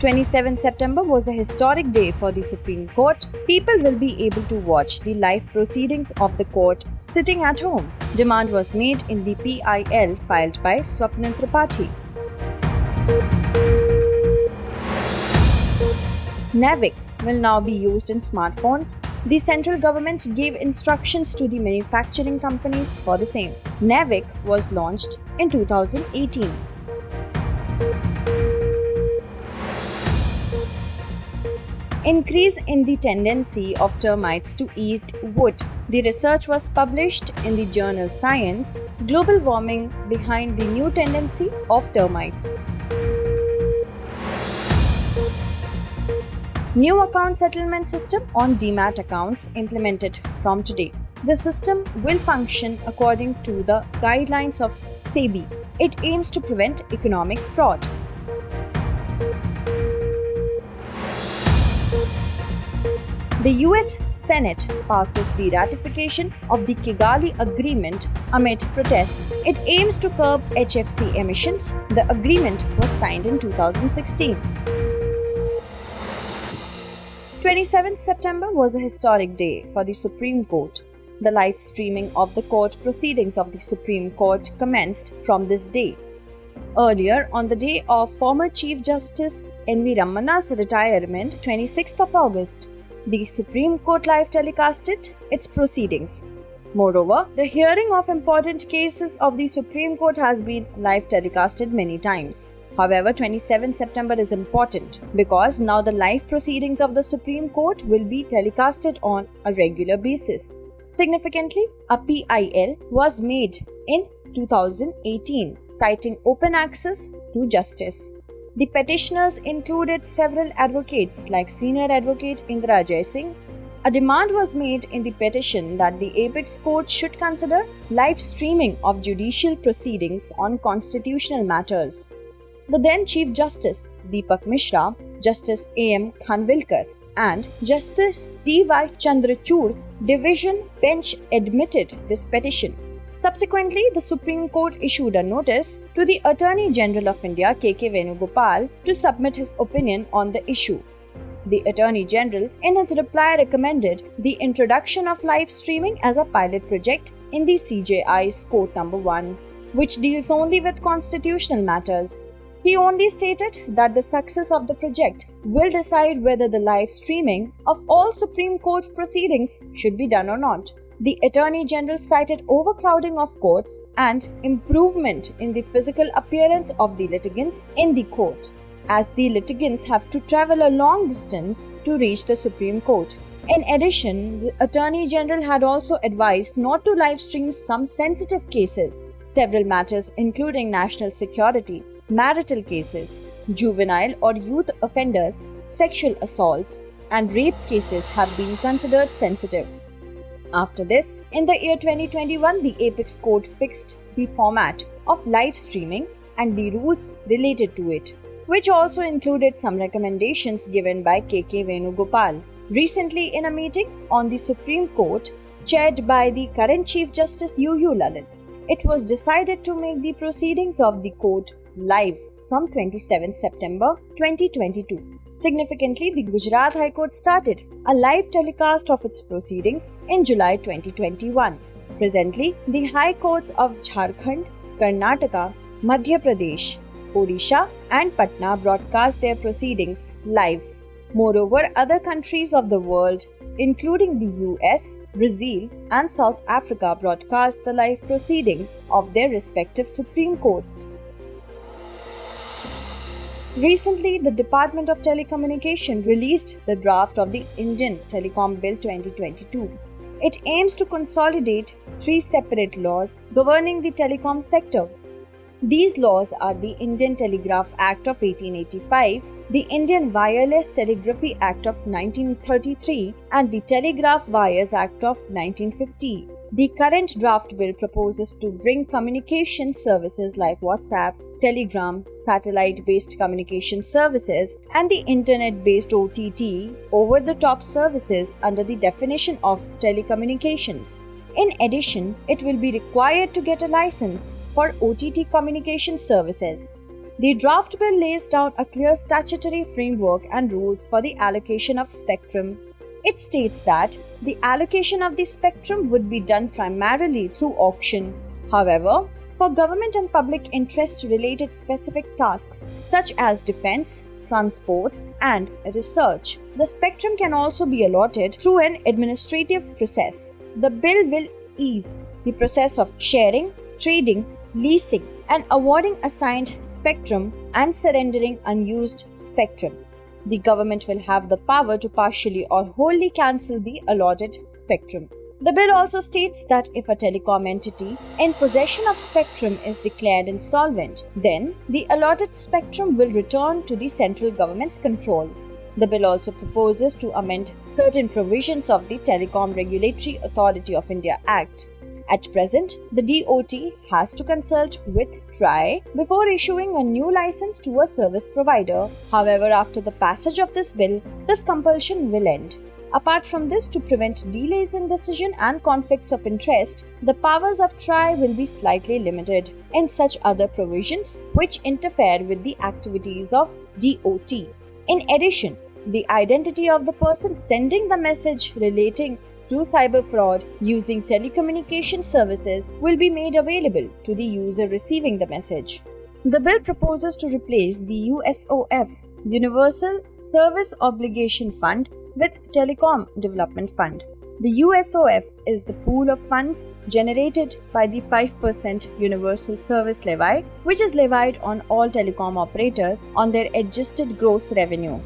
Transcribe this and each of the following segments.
27 September was a historic day for the Supreme Court. People will be able to watch the live proceedings of the court sitting at home. Demand was made in the PIL filed by Swapnil Tripathi. NaVIC will now be used in smartphones. The central government gave instructions to the manufacturing companies for the same. NaVIC was launched in 2018. Increase in the tendency of termites to eat wood. The research was published in the journal Science, Global Warming Behind the New Tendency of Termites. New account settlement system on demat accounts implemented from today. The system will function according to the guidelines of SEBI. It aims to prevent economic fraud. The US Senate passes the ratification of the Kigali Agreement amid protests. It aims to curb HFC emissions. The agreement was signed in 2016. 27th September was a historic day for the Supreme Court. The live streaming of the court proceedings of the Supreme Court commenced from this day. Earlier, on the day of former Chief Justice N.V. Ramana's retirement, 26th of August, the Supreme Court live telecasted its proceedings. Moreover, the hearing of important cases of the Supreme Court has been live telecasted many times. However, 27 September is important because now the live proceedings of the Supreme Court will be telecasted on a regular basis. Significantly, a PIL was made in 2018, citing open access to justice. The petitioners included several advocates like Senior Advocate Indra Jai Singh. A demand was made in the petition that the apex court should consider live streaming of judicial proceedings on constitutional matters. The then Chief Justice Deepak Mishra, Justice A.M. Khanwilkar, and Justice D.Y. Chandrachud's division bench admitted this petition. Subsequently, the Supreme Court issued a notice to the Attorney General of India, K.K. Venugopal, to submit his opinion on the issue. The Attorney General, in his reply, recommended the introduction of live streaming as a pilot project in the CJI's Court No. 1, which deals only with constitutional matters. He only stated that the success of the project will decide whether the live streaming of all Supreme Court proceedings should be done or not. The Attorney General cited overcrowding of courts and improvement in the physical appearance of the litigants in the court, as the litigants have to travel a long distance to reach the Supreme Court. In addition, the Attorney General had also advised not to live stream some sensitive cases. Several matters including national security, marital cases, juvenile or youth offenders, sexual assaults, and rape cases have been considered sensitive. After this, in the year 2021, the Apex Court fixed the format of live streaming and the rules related to it, which also included some recommendations given by K.K. Venugopal. Recently, in a meeting on the Supreme Court, chaired by the current Chief Justice U.U. Lalit, it was decided to make the proceedings of the court live from 27 September 2022. Significantly, the Gujarat High Court started a live telecast of its proceedings in July 2021. Presently, the High Courts of Jharkhand, Karnataka, Madhya Pradesh, Odisha and Patna broadcast their proceedings live. Moreover, other countries of the world, including the US, Brazil and South Africa, broadcast the live proceedings of their respective Supreme Courts. Recently, the Department of Telecommunications released the draft of the Indian Telecom Bill 2022. It aims to consolidate 3 separate laws governing the telecom sector. These laws are the Indian Telegraph Act of 1885, the Indian Wireless Telegraphy Act of 1933, and the Telegraph Wires Act of 1950. The current draft bill proposes to bring communication services like WhatsApp, Telegram, satellite-based communication services, and the internet-based OTT over-the-top services under the definition of telecommunications. In addition, it will be required to get a license for OTT communication services. The draft bill lays down a clear statutory framework and rules for the allocation of spectrum. It states that the allocation of the spectrum would be done primarily through auction. However, for government and public interest related specific tasks such as defense, transport, and research, the spectrum can also be allotted through an administrative process. The bill will ease the process of sharing, trading, leasing, and awarding assigned spectrum and surrendering unused spectrum. The government will have the power to partially or wholly cancel the allotted spectrum. The bill also states that if a telecom entity in possession of spectrum is declared insolvent, then the allotted spectrum will return to the central government's control. The bill also proposes to amend certain provisions of the Telecom Regulatory Authority of India Act. At present, the DOT has to consult with TRAI before issuing a new license to a service provider. However, after the passage of this bill, this compulsion will end. Apart from this, to prevent delays in decision and conflicts of interest, the powers of TRAI will be slightly limited in such other provisions which interfere with the activities of DOT. In addition, the identity of the person sending the message relating to cyber fraud using telecommunication services will be made available to the user receiving the message. The bill proposes to replace the USOF, Universal Service Obligation Fund, with Telecom Development Fund. The USOF is the pool of funds generated by the 5% Universal Service Levy, which is levied on all telecom operators on their adjusted gross revenue.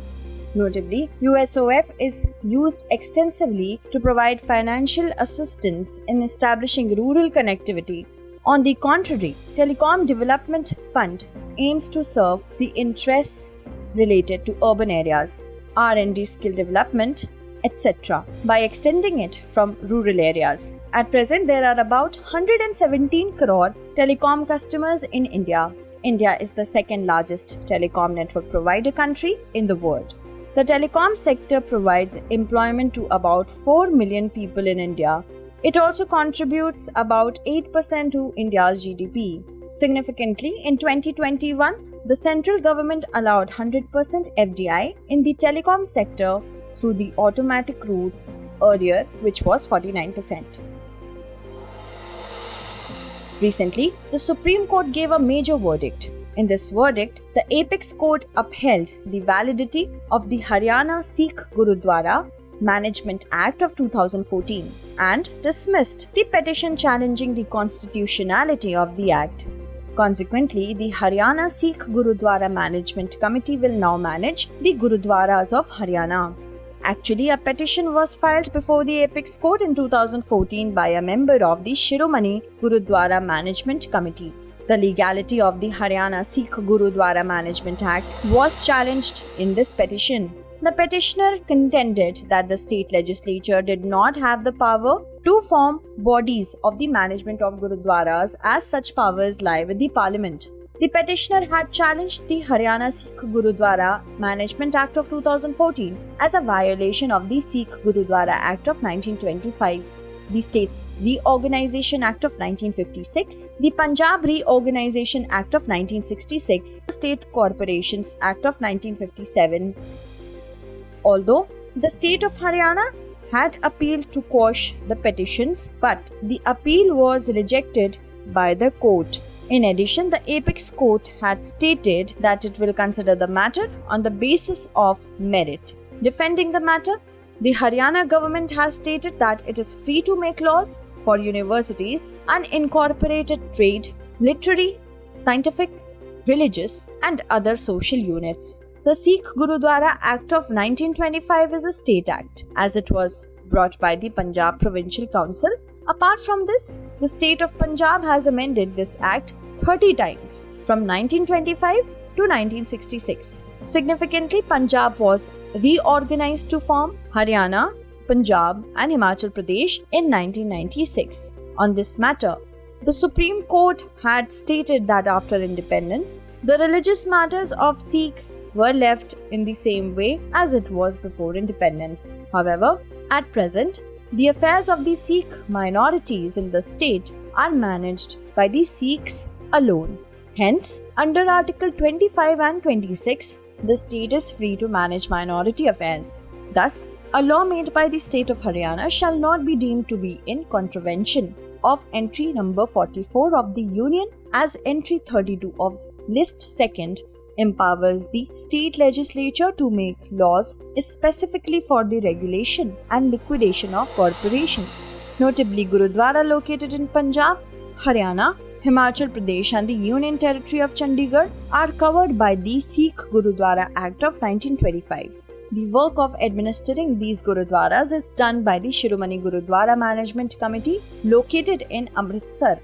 Notably, USOF is used extensively to provide financial assistance in establishing rural connectivity. On the contrary, Telecom Development Fund aims to serve the interests related to urban areas, R&D skill development, etc. by extending it from rural areas. At present, there are about 117 crore telecom customers in India. India is the second largest telecom network provider country in the world. The telecom sector provides employment to about 4 million people in India. It also contributes about 8% to India's GDP. Significantly, in 2021, the central government allowed 100% FDI in the telecom sector through the automatic routes, earlier which was 49%. Recently, the Supreme Court gave a major verdict. In this verdict, the Apex Court upheld the validity of the Haryana Sikh Gurudwara Management Act of 2014 and dismissed the petition challenging the constitutionality of the Act. Consequently, the Haryana Sikh Gurudwara Management Committee will now manage the Gurudwaras of Haryana. Actually, a petition was filed before the Apex Court in 2014 by a member of the Shiromani Gurudwara Management Committee. The legality of the Haryana Sikh Gurudwara Management Act was challenged in this petition. The petitioner contended that the state legislature did not have the power to form bodies of the management of Gurudwaras, as such powers lie with the parliament. The petitioner had challenged the Haryana Sikh Gurudwara Management Act of 2014 as a violation of the Sikh Gurudwara Act of 1925. The States Reorganization Act of 1956, the Punjab Reorganization Act of 1966, the State Corporations Act of 1957. Although the state of Haryana had appealed to quash the petitions, but the appeal was rejected by the court. In addition, the Apex Court had stated that it will consider the matter on the basis of merit. Defending the matter, the Haryana government has stated that it is free to make laws for universities, unincorporated trade, literary, scientific, religious, and other social units. The Sikh Gurudwara Act of 1925 is a state act, as it was brought by the Punjab Provincial Council. Apart from this, the state of Punjab has amended this act 30 times from 1925 to 1966. Significantly, Punjab was reorganized to form Haryana, Punjab, and Himachal Pradesh in 1996. On this matter, the Supreme Court had stated that after independence, the religious matters of Sikhs were left in the same way as it was before independence. However, at present, the affairs of the Sikh minorities in the state are managed by the Sikhs alone. Hence, under Article 25 and 26, the state is free to manage minority affairs. Thus, a law made by the state of Haryana shall not be deemed to be in contravention of entry number 44 of the Union, as entry 32 of List 2nd empowers the state legislature to make laws specifically for the regulation and liquidation of corporations. Notably, Gurudwara located in Punjab, Haryana, Himachal Pradesh and the Union Territory of Chandigarh are covered by the Sikh Gurudwara Act of 1925. The work of administering these Gurudwaras is done by the Shiromani Gurudwara Management Committee located in Amritsar.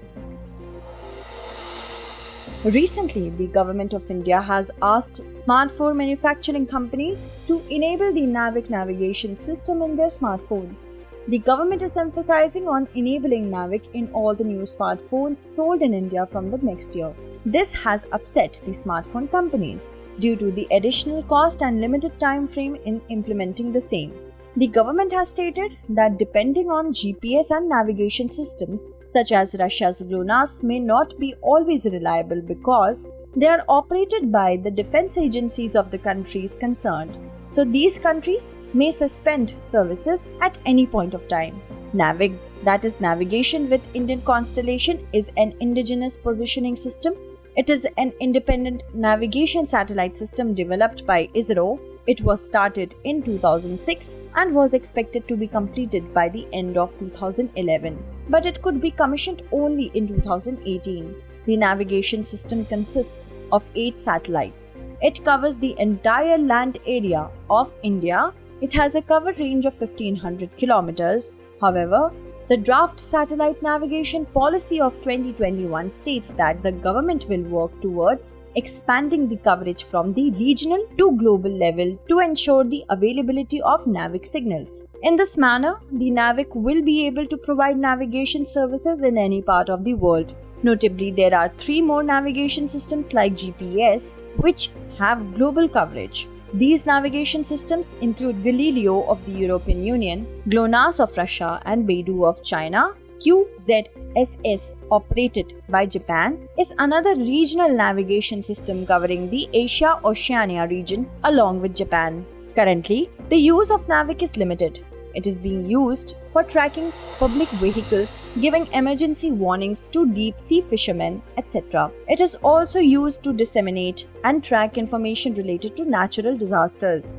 Recently, the Government of India has asked smartphone manufacturing companies to enable the NaVIC navigation system in their smartphones. The government is emphasizing on enabling NaVIC in all the new smartphones sold in India from the next year. This has upset the smartphone companies due to the additional cost and limited time frame in implementing the same. The government has stated that depending on GPS and navigation systems such as Russia's GLONASS may not be always reliable because they are operated by the defense agencies of the countries concerned. So these countries may suspend services at any point of time. NaVIC, that is Navigation with Indian Constellation, is an indigenous positioning system. It is an independent navigation satellite system developed by ISRO. It was started in 2006 and was expected to be completed by the end of 2011, but it could be commissioned only in 2018. The navigation system consists of 8 satellites. It covers the entire land area of India. It has a cover range of 1500 kilometers. However, the draft satellite navigation policy of 2021 states that the government will work towards expanding the coverage from the regional to global level to ensure the availability of NaVIC signals. In this manner, the NaVIC will be able to provide navigation services in any part of the world. Notably, there are 3 more navigation systems like GPS, which have global coverage. These navigation systems include Galileo of the European Union, GLONASS of Russia and Beidou of China. QZSS, operated by Japan, is another regional navigation system covering the Asia-Oceania region along with Japan. Currently, the use of NaVIC is limited. It is being used for tracking public vehicles, giving emergency warnings to deep-sea fishermen, etc. It is also used to disseminate and track information related to natural disasters.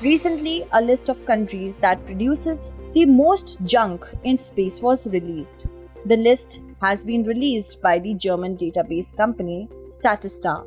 Recently, a list of countries that produces the most junk in space was released. The list has been released by the German database company Statista.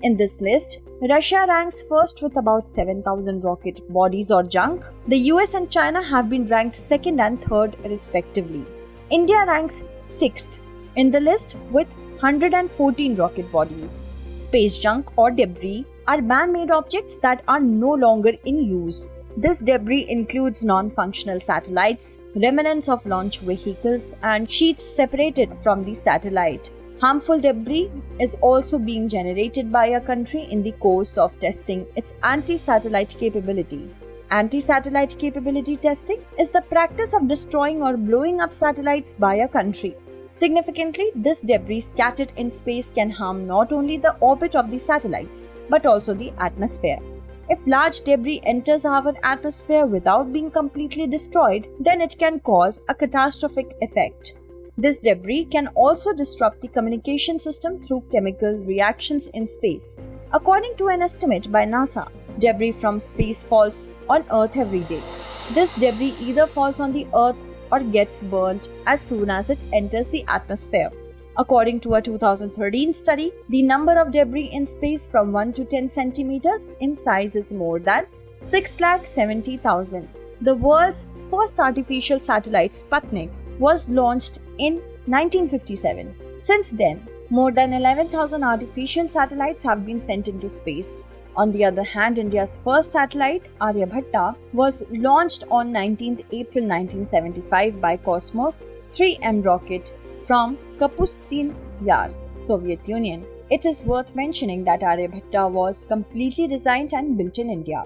In this list, Russia ranks first with about 7,000 rocket bodies or junk. The US and China have been ranked second and third respectively. India ranks 6th in the list with 114 rocket bodies. Space junk or debris are man-made objects that are no longer in use. This debris includes non-functional satellites, remnants of launch vehicles, and sheets separated from the satellite. Harmful debris is also being generated by a country in the course of testing its anti-satellite capability. Anti-satellite capability testing is the practice of destroying or blowing up satellites by a country. Significantly, this debris scattered in space can harm not only the orbit of the satellites, but also the atmosphere. If large debris enters our atmosphere without being completely destroyed, then it can cause a catastrophic effect. This debris can also disrupt the communication system through chemical reactions in space. According to an estimate by NASA, debris from space falls on Earth every day. This debris either falls on the Earth or gets burnt as soon as it enters the atmosphere. According to a 2013 study, the number of debris in space from 1 to 10 centimeters in size is more than 670,000. The world's first artificial satellite Sputnik was launched in 1957. Since then, more than 11,000 artificial satellites have been sent into space. On the other hand, India's first satellite, Aryabhatta, was launched on 19th April 1975 by Cosmos 3M rocket from Kapustin Yar, Soviet Union. It is worth mentioning that Aryabhatta was completely designed and built in India.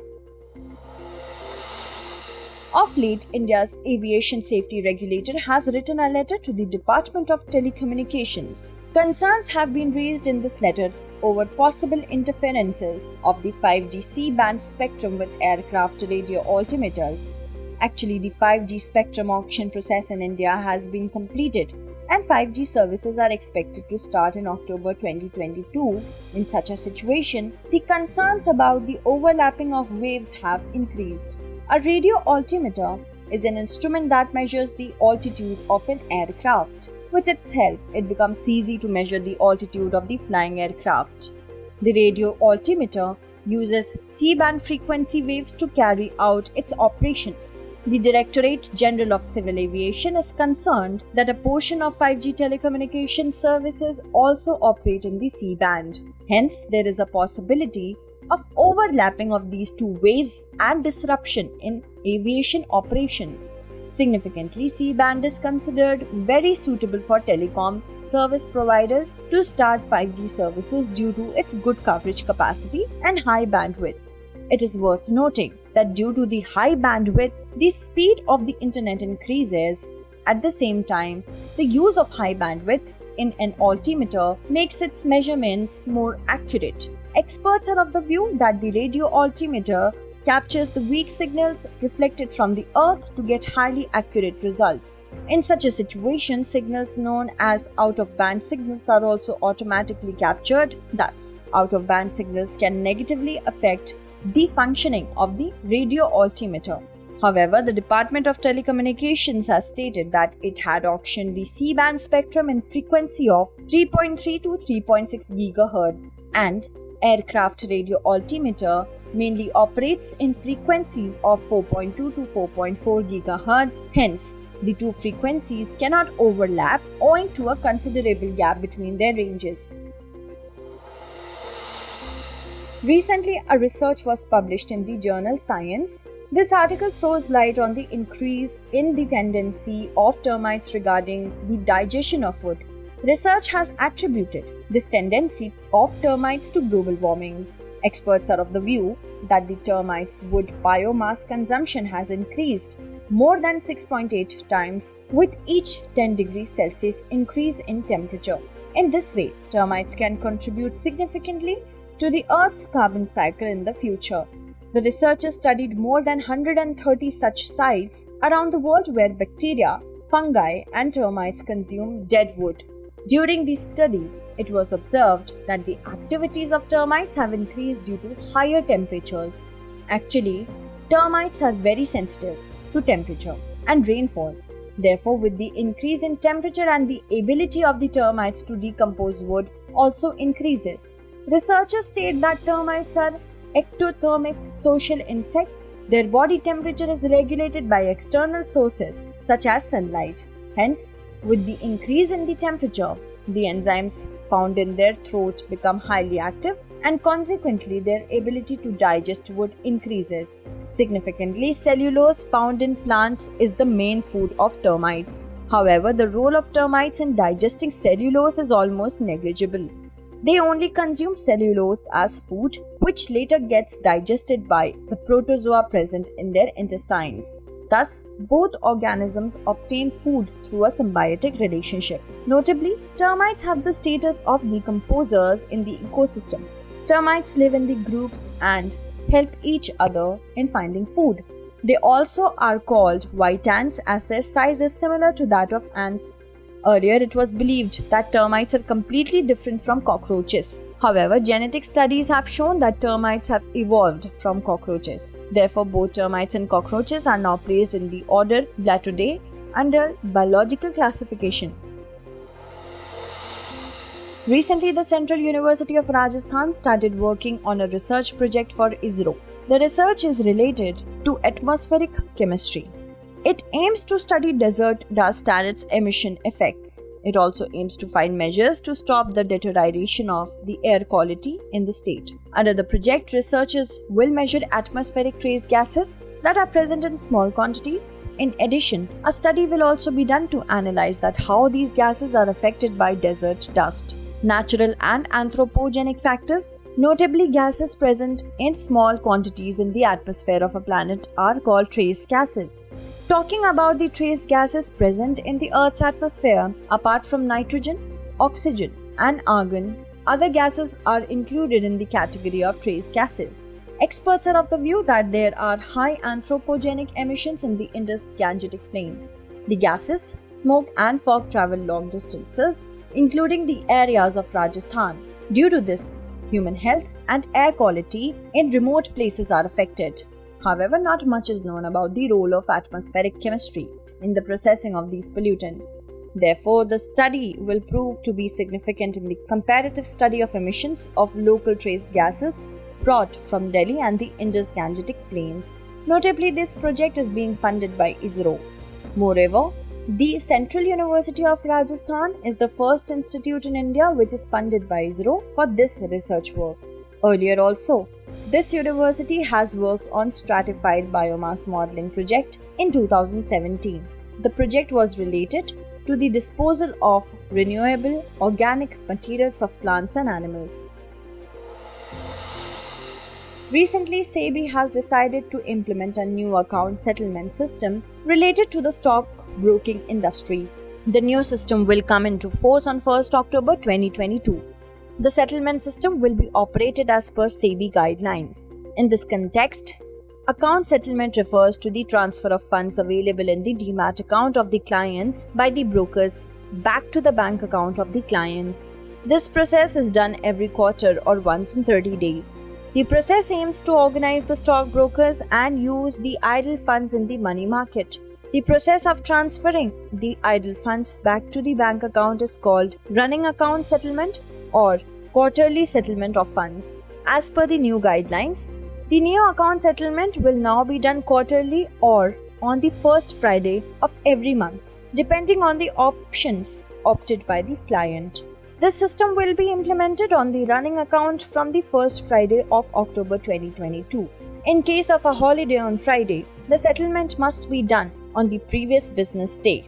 Of late, India's aviation safety regulator has written a letter to the Department of Telecommunications Concerns have been raised in this letter over possible interferences of the 5G C-band spectrum with aircraft radio altimeters. Actually, the 5G spectrum auction process in India has been completed and 5G services are expected to start in October 2022. In such a situation, the concerns about the overlapping of waves have increased. A radio altimeter is an instrument that measures the altitude of an aircraft. With its help, it becomes easy to measure the altitude of the flying aircraft. The radio altimeter uses C-band frequency waves to carry out its operations. The Directorate General of Civil Aviation is concerned that a portion of 5G telecommunication services also operate in the C-band. Hence, there is a possibility of overlapping of these two waves and disruption in aviation operations. Significantly, C-band is considered very suitable for telecom service providers to start 5G services due to its good coverage capacity and high bandwidth. It is worth noting that due to the high bandwidth, the speed of the internet increases. At the same time, the use of high bandwidth in an altimeter makes its measurements more accurate. Experts are of the view that the radio altimeter captures the weak signals reflected from the earth to get highly accurate results. In such a situation, signals known as out-of-band signals are also automatically captured. Thus, out-of-band signals can negatively affect the functioning of the radio altimeter. However, the Department of Telecommunications has stated that it had auctioned the C-band spectrum in frequency of 3.3 to 3.6 GHz and aircraft radio altimeter mainly operates in frequencies of 4.2 to 4.4 GHz. Hence, the two frequencies cannot overlap owing to a considerable gap between their ranges. Recently, a research was published in the journal Science. This article throws light on the increase in the tendency of termites regarding the digestion of wood. Research has attributed this tendency of termites to global warming. Experts are of the view that the termites' wood biomass consumption has increased more than 6.8 times with each 10 degrees Celsius increase in temperature. In this way, termites can contribute significantly to the Earth's carbon cycle in the future. The researchers studied more than 130 such sites around the world where bacteria, fungi, and termites consume dead wood. During the study, it was observed that the activities of termites have increased due to higher temperatures. Actually, termites are very sensitive to temperature and rainfall. Therefore, with the increase in temperature and the ability of the termites to decompose wood also increases. Researchers state that termites are ectothermic social insects. Their body temperature is regulated by external sources such as sunlight. Hence, with the increase in the temperature, the enzymes found in their throat become highly active and consequently their ability to digest wood increases. Significantly, cellulose found in plants is the main food of termites. However, the role of termites in digesting cellulose is almost negligible. They only consume cellulose as food, which later gets digested by the protozoa present in their intestines. Thus, both organisms obtain food through a symbiotic relationship. Notably, termites have the status of decomposers in the ecosystem. Termites live in the groups and help each other in finding food. They also are called white ants as their size is similar to that of ants. Earlier, it was believed that termites are completely different from cockroaches. However, genetic studies have shown that termites have evolved from cockroaches. Therefore, both termites and cockroaches are now placed in the order Blattidae under biological classification. Recently, the Central University of Rajasthan started working on a research project for ISRO. The research is related to atmospheric chemistry. It aims to study desert dust and its emission effects. It also aims to find measures to stop the deterioration of the air quality in the state. Under the project, researchers will measure atmospheric trace gases that are present in small quantities. In addition, a study will also be done to analyze that how these gases are affected by desert dust. Natural and anthropogenic factors, notably gases present in small quantities in the atmosphere of a planet, are called trace gases. Talking about the trace gases present in the Earth's atmosphere, apart from nitrogen, oxygen, and argon, other gases are included in the category of trace gases. Experts are of the view that there are high anthropogenic emissions in the Indus-Gangetic plains. The gases, smoke and fog travel long distances, including the areas of Rajasthan. Due to this, human health and air quality in remote places are affected. However, not much is known about the role of atmospheric chemistry in the processing of these pollutants. Therefore, the study will prove to be significant in the comparative study of emissions of local trace gases brought from Delhi and the Indus-Gangetic plains. Notably, this project is being funded by ISRO. Moreover, the Central University of Rajasthan is the first institute in India which is funded by ISRO for this research work. Earlier also, this university has worked on stratified biomass modeling project in 2017. The project was related to the disposal of renewable organic materials of plants and animals. Recently, SEBI has decided to implement a new account settlement system related to the stock broking industry. The new system will come into force on 1st October 2022. The settlement system will be operated as per SEBI guidelines. In this context, account settlement refers to the transfer of funds available in the demat account of the clients by the brokers back to the bank account of the clients. This process is done every quarter or once in 30 days. The process aims to organize the stockbrokers and use the idle funds in the money market. The process of transferring the idle funds back to the bank account is called running account settlement or quarterly settlement of funds. As per the new guidelines, the new account settlement will now be done quarterly or on the first Friday of every month, depending on the options opted by the client. This system will be implemented on the running account from the first Friday of October 2022. In case of a holiday on Friday, the settlement must be done on the previous business day.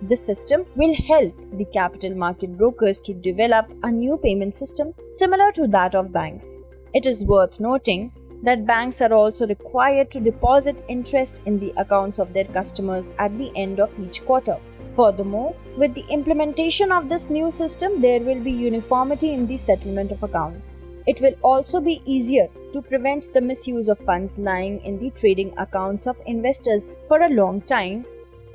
This system will help the capital market brokers to develop a new payment system similar to that of banks. It is worth noting that banks are also required to deposit interest in the accounts of their customers at the end of each quarter. Furthermore, with the implementation of this new system, there will be uniformity in the settlement of accounts. It will also be easier to prevent the misuse of funds lying in the trading accounts of investors for a long time.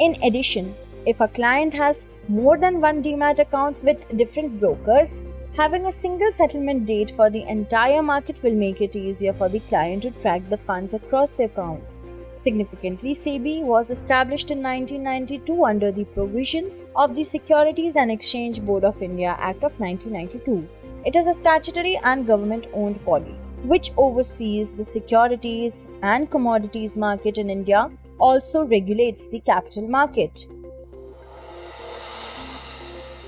In addition, if a client has more than one demat account with different brokers, having a single settlement date for the entire market will make it easier for the client to track the funds across the accounts. Significantly, SEBI was established in 1992 under the provisions of the Securities and Exchange Board of India Act of 1992. It is a statutory and government-owned body which oversees the securities and commodities market in India, also regulates the capital market.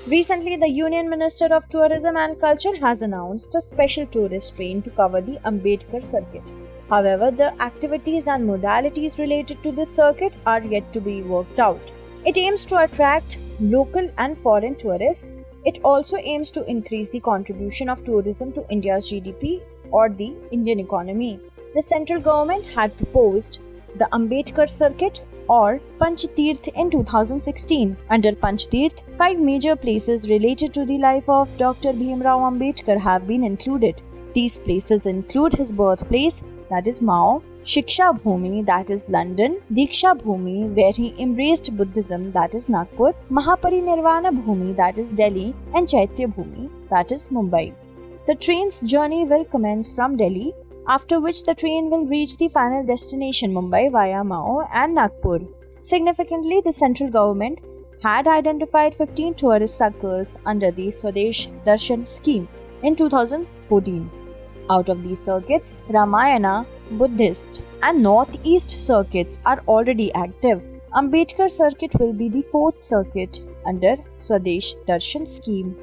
Recently, the Union Minister of Tourism and Culture has announced a special tourist train to cover the Ambedkar circuit. However, the activities and modalities related to this circuit are yet to be worked out. It aims to attract local and foreign tourists. It also aims to increase the contribution of tourism to India's GDP or the Indian economy. The central government had proposed the Ambedkar circuit or Panchtirth in 2016. Under Panchtirth, 5 major places related to the life of Dr. Bhimrao Ambedkar have been included. These places include his birthplace, that is Mao, Shiksha Bhumi, that is London, Diksha Bhumi, where he embraced Buddhism, that is Nagpur, Mahaparinirvana Bhumi, that is Delhi, and Chaitya Bhumi, that is Mumbai. The train's journey will commence from Delhi, after which the train will reach the final destination Mumbai via Mao and Nagpur. Significantly, the central government had identified 15 tourist circles under the Swadesh Darshan scheme in 2014. Out of these circuits, Ramayana, Buddhist and Northeast circuits are already active. Ambedkar circuit will be the 4th circuit under Swadesh Darshan scheme.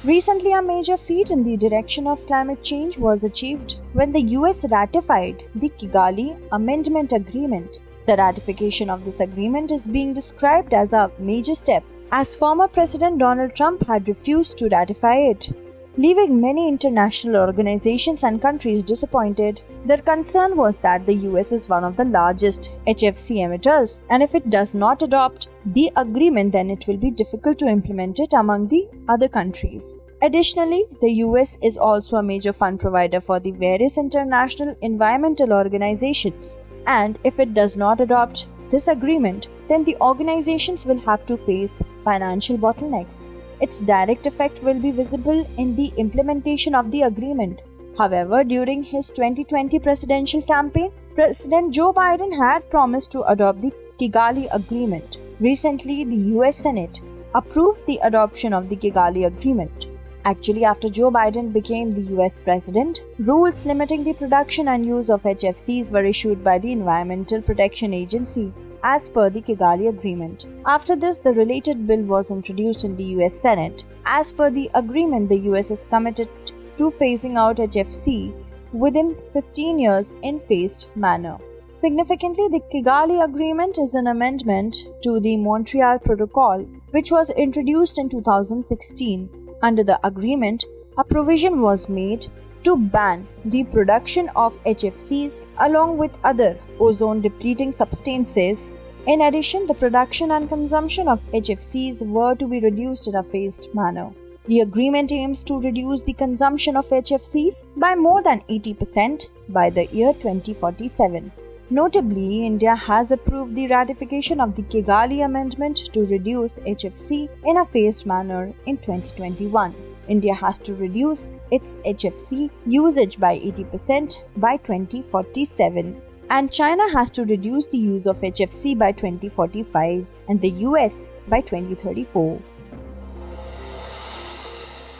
Recently, a major feat in the direction of climate change was achieved when the US ratified the Kigali Amendment Agreement. The ratification of this agreement is being described as a major step, as former President Donald Trump had refused to ratify it. leaving many international organizations and countries disappointed. Their concern was that the US is one of the largest HFC emitters, and if it does not adopt the agreement, then it will be difficult to implement it among the other countries. Additionally, the US is also a major fund provider for the various international environmental organizations, and if it does not adopt this agreement, then the organizations will have to face financial bottlenecks. Its direct effect will be visible in the implementation of the agreement. However, during his 2020 presidential campaign, President Joe Biden had promised to adopt the Kigali Agreement. Recently, the US Senate approved the adoption of the Kigali Agreement. Actually, after Joe Biden became the US president, rules limiting the production and use of HFCs were issued by the Environmental Protection Agency as per the Kigali Agreement. After this, the related bill was introduced in the US Senate. As per the agreement, the US is committed to phasing out HFC within 15 years in phased manner. Significantly, the Kigali Agreement is an amendment to the Montreal Protocol, which was introduced in 2016. Under the agreement, a provision was made to ban the production of HFCs along with other ozone-depleting substances. In addition, the production and consumption of HFCs were to be reduced in a phased manner. The agreement aims to reduce the consumption of HFCs by more than 80% by the year 2047. Notably, India has approved the ratification of the Kigali Amendment to reduce HFC in a phased manner in 2021. India has to reduce its HFC usage by 80% by 2047, and China has to reduce the use of HFC by 2045 and the US by 2034.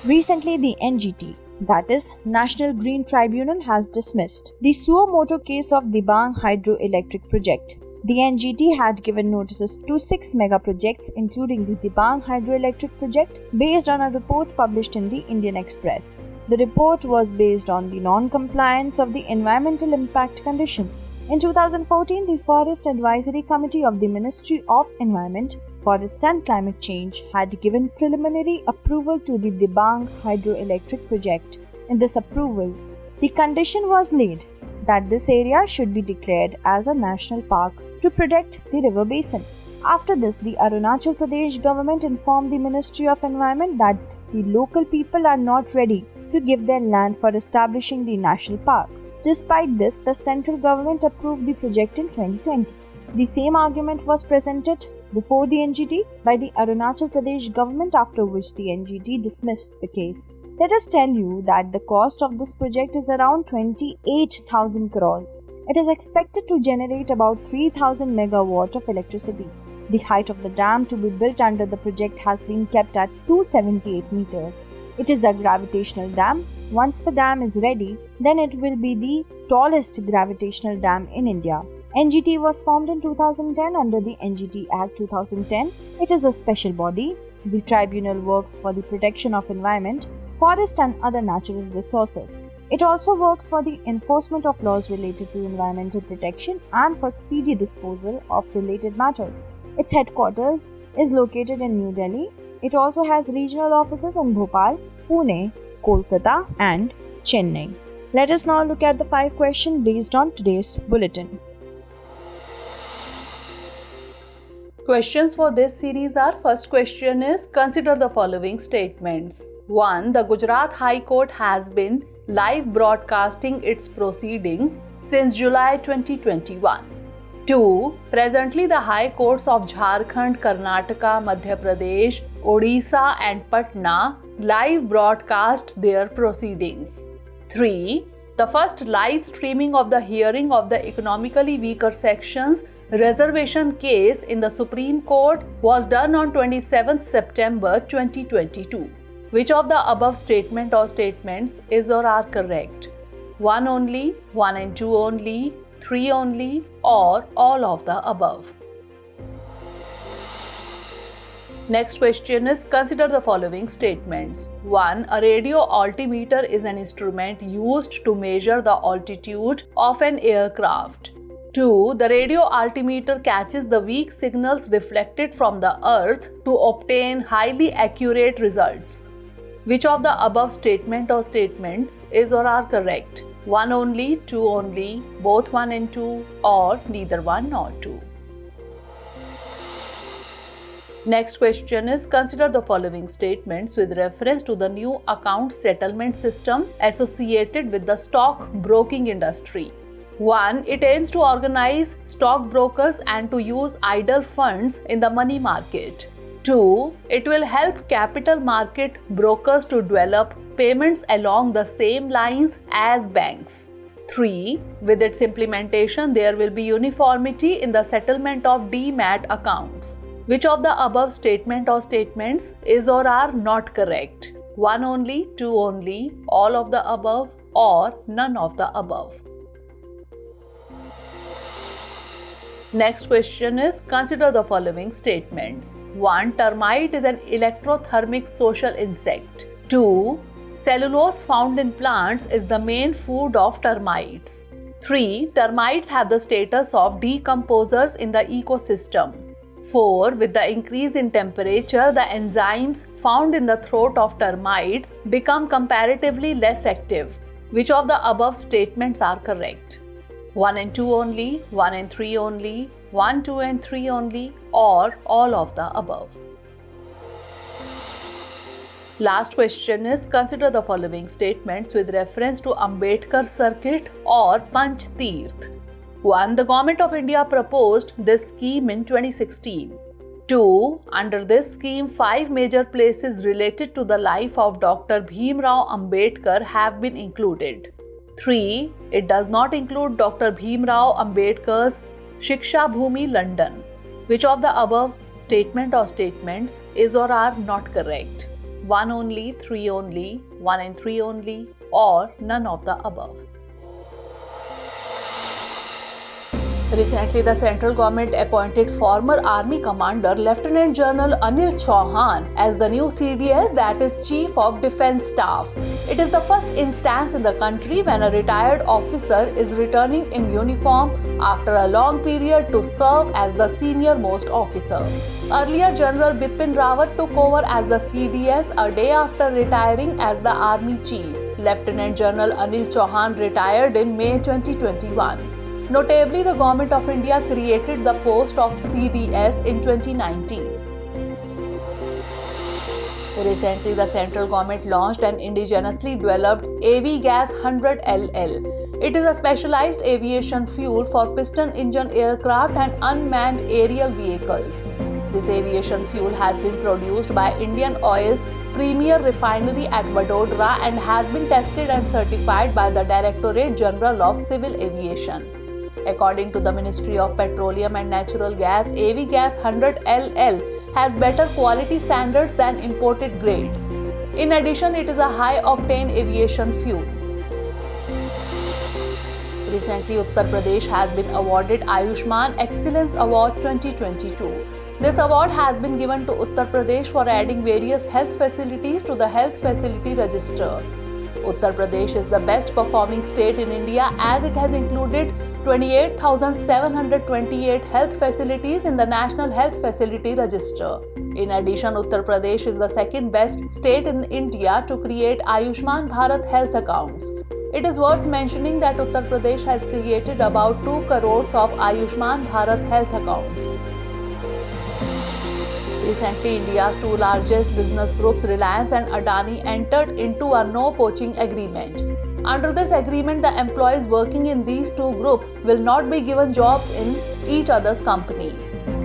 Recently, the NGT, that is, National Green Tribunal, has dismissed the suo motu case of Dibang hydroelectric project. The NGT had given notices to 6 mega projects, including the Dibang hydroelectric project, based on a report published in the Indian Express. The report was based on the non-compliance of the environmental impact conditions. In 2014, the Forest Advisory Committee of the Ministry of Environment, Forest and Climate Change had given preliminary approval to the Dibang hydroelectric project. In this approval, the condition was laid that this area should be declared as a national park to protect the river basin. After this, the Arunachal Pradesh government informed the Ministry of Environment that the local people are not ready to give their land for establishing the national park. Despite this, the central government approved the project in 2020. The same argument was presented before the NGT by the Arunachal Pradesh government, after which the NGT dismissed the case. Let us tell you that the cost of this project is around 28,000 crores. It is expected to generate about 3,000 megawatt of electricity. The height of the dam to be built under the project has been kept at 278 meters. It is a gravitational dam. Once the dam is ready, then it will be the tallest gravitational dam in India. NGT was formed in 2010 under the NGT Act 2010. It is a special body. The tribunal works for the protection of environment, forest and other natural resources. It also works for the enforcement of laws related to environmental protection and for speedy disposal of related matters. Its headquarters is located in New Delhi. It also has regional offices in Bhopal, Pune, Kolkata and Chennai. Let us now look at the 5 questions based on today's bulletin. Questions for this series are: first question is, consider the following statements. 1. The Gujarat High Court has been live broadcasting its proceedings since July 2021. 2. Presently, the High Courts of Jharkhand, Karnataka, Madhya Pradesh, Odisha and Patna live broadcast their proceedings. 3. The first live streaming of the hearing of the economically weaker sections reservation case in the Supreme Court was done on 27th September 2022. Which of the above statement or statements is or are correct? 1 only, 1 and 2 only, 3 only, or all of the above? Next question is, consider the following statements. 1. A radio altimeter is an instrument used to measure the altitude of an aircraft. 2. The radio altimeter catches the weak signals reflected from the earth to obtain highly accurate results. Which of the above statement or statements is or are correct? 1 only, 2 only, both 1 and 2, or neither 1 nor 2. Next question is, consider the following statements with reference to the new account settlement system associated with the stock broking industry. 1. It aims to organize stockbrokers and to use idle funds in the money market. 2. It will help capital market brokers to develop payments along the same lines as banks. 3. With its implementation, there will be uniformity in the settlement of demat accounts. Which of the above statement or statements is or are not correct? 1 only, 2 only, all of the above, or none of the above. Next question is, consider the following statements. 1. Termite is an electrothermic social insect. 2. Cellulose found in plants is the main food of termites. 3. Termites have the status of decomposers in the ecosystem. 4. With the increase in temperature, the enzymes found in the throat of termites become comparatively less active. Which of the above statements are correct? 1 and 2 only, 1 and 3 only, 1, 2 and 3 only, or all of the above. Last question is, consider the following statements with reference to Ambedkar circuit or Panch Tirth. 1. The Government of India proposed this scheme in 2016. 2. Under this scheme, 5 major places related to the life of Dr. Bhimrao Ambedkar have been included. 3. It does not include Dr. Bhimrao Ambedkar's Shiksha Bhumi, London. Which of the above statement or statements is or are not correct? 1 only, 3 only, 1 and 3 only, or none of the above. Recently, the central government appointed former Army Commander Lieutenant General Anil Chauhan as the new CDS, that is Chief of Defence Staff. It is the first instance in the country when a retired officer is returning in uniform after a long period to serve as the senior most officer. Earlier, General Bipin Rawat took over as the CDS a day after retiring as the Army Chief. Lieutenant General Anil Chauhan retired in May 2021. Notably, the Government of India created the post of CDS in 2019. Recently, the central government launched an indigenously developed AV Gas 100 LL. It is a specialized aviation fuel for piston engine aircraft and unmanned aerial vehicles. This aviation fuel has been produced by Indian Oil's premier refinery at Vadodara and has been tested and certified by the Directorate General of Civil Aviation. According to the Ministry of Petroleum and Natural Gas, AV Gas 100 LL has better quality standards than imported grades. In addition, it is a high-octane aviation fuel. Recently, Uttar Pradesh has been awarded Ayushman Excellence Award 2022. This award has been given to Uttar Pradesh for adding various health facilities to the Health Facility Register. Uttar Pradesh is the best performing state in India as it has included 28,728 health facilities in the National Health Facility Register. In addition, Uttar Pradesh is the second best state in India to create Ayushman Bharat health accounts. It is worth mentioning that Uttar Pradesh has created about 2 crores of Ayushman Bharat health accounts. Recently, India's 2 largest business groups, Reliance and Adani, entered into a no-poaching agreement. Under this agreement, the employees working in these 2 groups will not be given jobs in each other's company.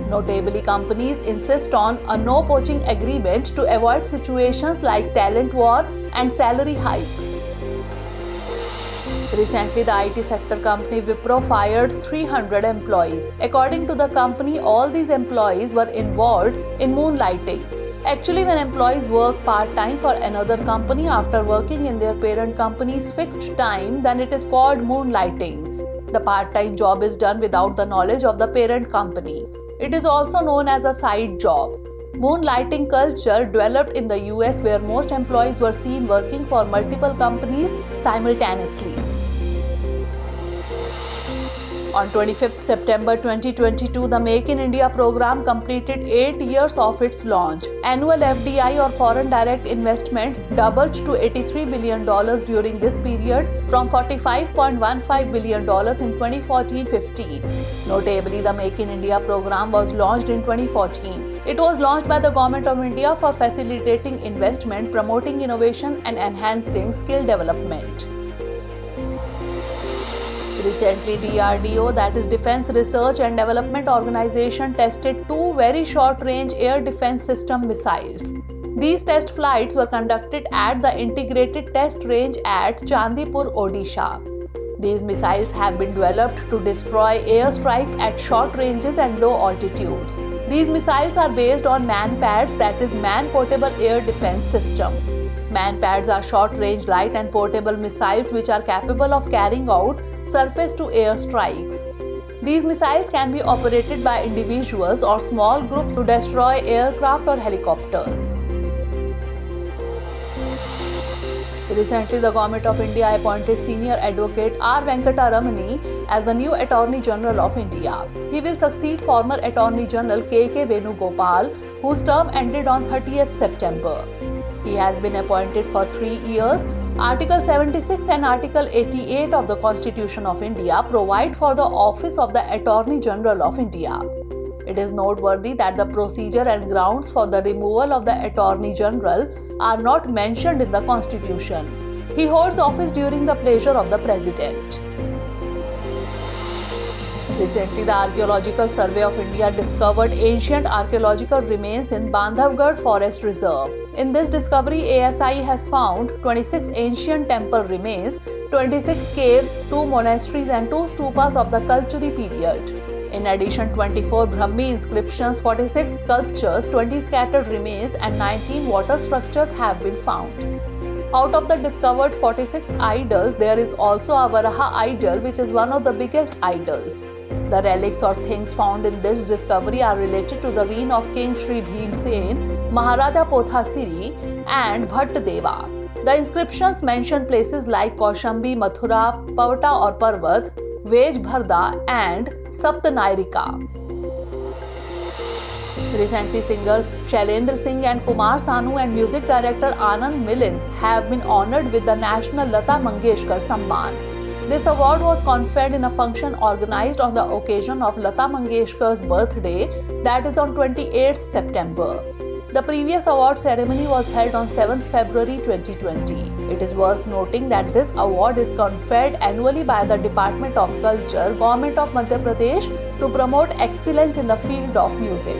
Notably, companies insist on a no-poaching agreement to avoid situations like talent war and salary hikes. Recently, the IT sector company Wipro fired 300 employees. According to the company, all these employees were involved in moonlighting. Actually, when employees work part-time for another company after working in their parent company's fixed time, then it is called moonlighting. The part-time job is done without the knowledge of the parent company. It is also known as a side job. Moonlighting culture developed in the US, where most employees were seen working for multiple companies simultaneously. On 25th September 2022, the Make in India program completed 8 years of its launch. Annual FDI or foreign direct investment doubled to $83 billion during this period from $45.15 billion in 2014-15. Notably, the Make in India program was launched in 2014. It was launched by the Government of India for facilitating investment, promoting innovation and enhancing skill development. Recently, DRDO, that is Defense Research and Development Organization, tested two very short-range air defense system missiles. These test flights were conducted at the Integrated Test Range at Chandipur, Odisha. These missiles have been developed to destroy airstrikes at short ranges and low altitudes. These missiles are based on MANPADS, that is Man-Portable Air Defense System. MANPADS are short-range light and portable missiles which are capable of carrying out surface-to-air strikes. These missiles can be operated by individuals or small groups to destroy aircraft or helicopters. Recently, the Government of India appointed Senior Advocate R. Venkataramani as the new Attorney General of India. He will succeed former Attorney General K.K. Venugopal, whose term ended on 30th September. He has been appointed for 3 years. Article 76 and Article 88 of the Constitution of India provide for the office of the Attorney General of India. It is noteworthy that the procedure and grounds for the removal of the Attorney General are not mentioned in the Constitution. He holds office during the pleasure of the President. Recently, the Archaeological Survey of India discovered ancient archaeological remains in Bandhavgarh Forest Reserve. In this discovery, ASI has found 26 ancient temple remains, 26 caves, 2 monasteries and 2 stupas of the Kalchuri period. In addition, 24 Brahmi inscriptions, 46 sculptures, 20 scattered remains and 19 water structures have been found. Out of the discovered 46 idols, there is also a Varaha idol, which is one of the biggest idols. The relics or things found in this discovery are related to the reign of King Sri Bhim Sen, Maharaja Pothasiri and Bhatt Deva. The inscriptions mention places like Kaushambi, Mathura, Pavata or Parvat, Vejbharda and Saptanairika. Recently, singers Shailendra Singh and Kumar Sanu and music director Anand Milind have been honored with the National Lata Mangeshkar Samman. This award was conferred in a function organized on the occasion of Lata Mangeshkar's birthday, that is on 28th September. The previous award ceremony was held on 7th February 2020. It is worth noting that this award is conferred annually by the Department of Culture, Government of Madhya Pradesh, to promote excellence in the field of music.